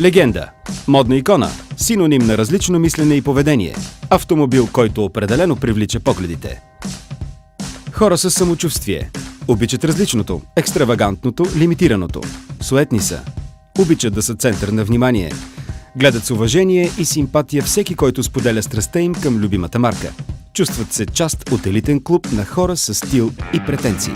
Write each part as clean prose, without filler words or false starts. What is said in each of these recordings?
Легенда, модна икона, синоним на различно мислене и поведение, автомобил, който определено привлича погледите. Хора с самочувствие. Обичат различното, екстравагантното, лимитираното. Суетни са. Обичат да са център на внимание. Гледат с уважение и симпатия всеки, който споделя страстта им към любимата марка. Чувстват се част от елитен клуб на хора с стил и претенции.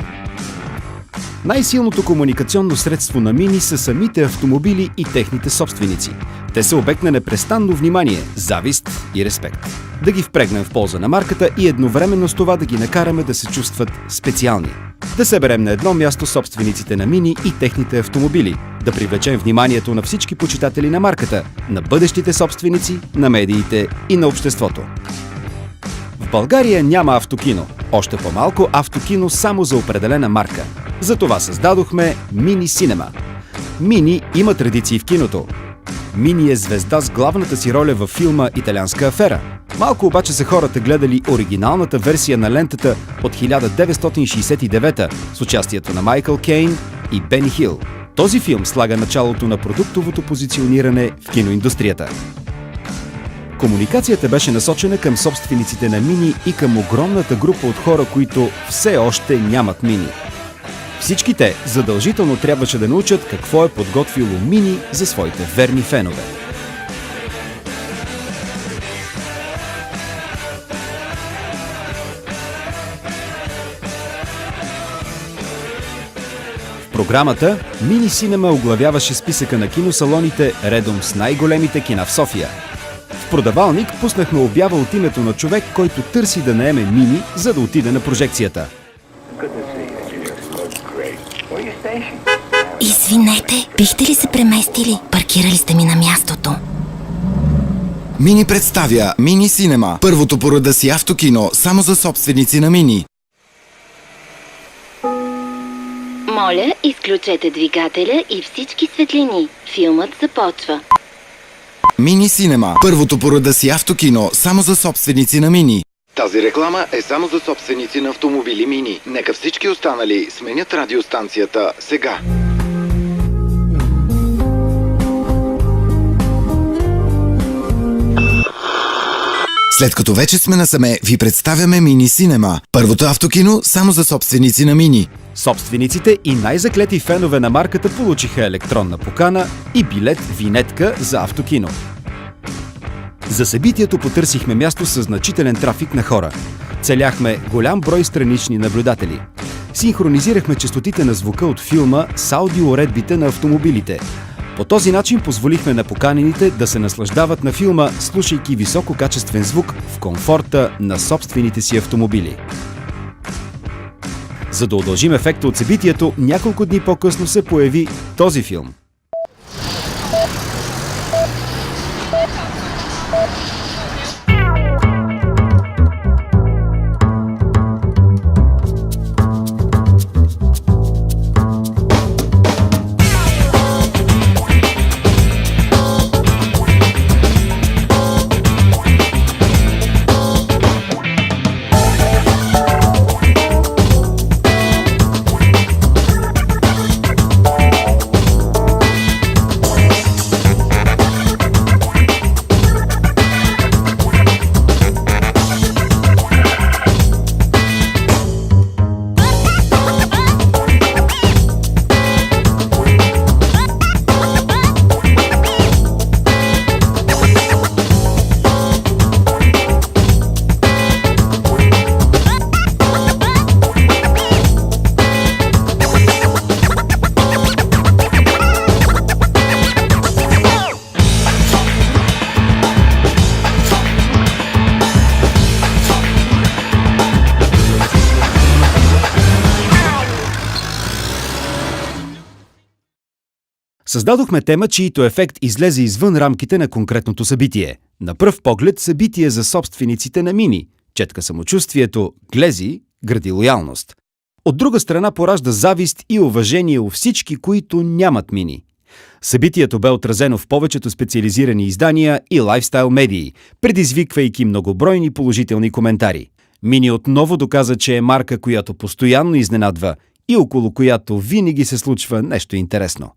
Най-силното комуникационно средство на Мини са самите автомобили и техните собственици. Те са обект на непрестанно внимание, завист и респект. Да ги впрегнем в полза на марката и едновременно с това да ги накараме да се чувстват специални. Да съберем на едно място собствениците на Мини и техните автомобили. Да привлечем вниманието на всички почитатели на марката, на бъдещите собственици, на медиите и на обществото. В България няма автокино, още по-малко автокино само за определена марка. Затова създадохме Мини Синема. Мини има традиции в киното. Мини е звезда с главната си роля във филма «Италианска афера». Малко обаче са хората гледали оригиналната версия на лентата от 1969 с участието на Майкъл Кейн и Бени Хил. Този филм слага началото на продуктовото позициониране в киноиндустрията. Комуникацията беше насочена към собствениците на Мини и към огромната група от хора, които все още нямат Мини. Всички те задължително трябваше да научат какво е подготвило Мини за своите верни фенове. В програмата Мини Синема оглавяваше списъка на киносалоните редом с най-големите кина в София. В продавалник пуснахме обява от името на човек, който търси да наеме Мини, за да отиде на прожекцията. Извинете, бихте ли се преместили? Паркирали сте ми на мястото. Мини представя Мини Синема, първото по рода си автокино само за собственици на Мини. Моля, изключете двигателя и всички светлини. Филмът започва. Мини Синема, първото по рода си автокино само за собственици на Мини. Тази реклама е само за собственици на автомобили Мини. Нека всички останали сменят радиостанцията сега. След като вече сме насаме, ви представяме Мини Синема, първото автокино само за собственици на Мини. Собствениците и най-заклети фенове на марката получиха електронна покана и билет-винетка за автокино. За събитието потърсихме място с значителен трафик на хора. Целяхме голям брой странични наблюдатели. Синхронизирахме честотите на звука от филма с аудиоуредбите на автомобилите. По този начин позволихме на поканените да се наслаждават на филма, слушайки висококачествен звук в комфорта на собствените си автомобили. За да удължим ефекта от събитието, няколко дни по-късно се появи този филм. Създадохме тема, чието ефект излезе извън рамките на конкретното събитие. На пръв поглед събитие за собствениците на Мини. Четка самочувствието, глези, гради лоялност. От друга страна поражда завист и уважение у всички, които нямат Мини. Събитието бе отразено в повечето специализирани издания и лайфстайл медии, предизвиквайки многобройни положителни коментари. Мини отново доказа, че е марка, която постоянно изненадва и около която винаги се случва нещо интересно.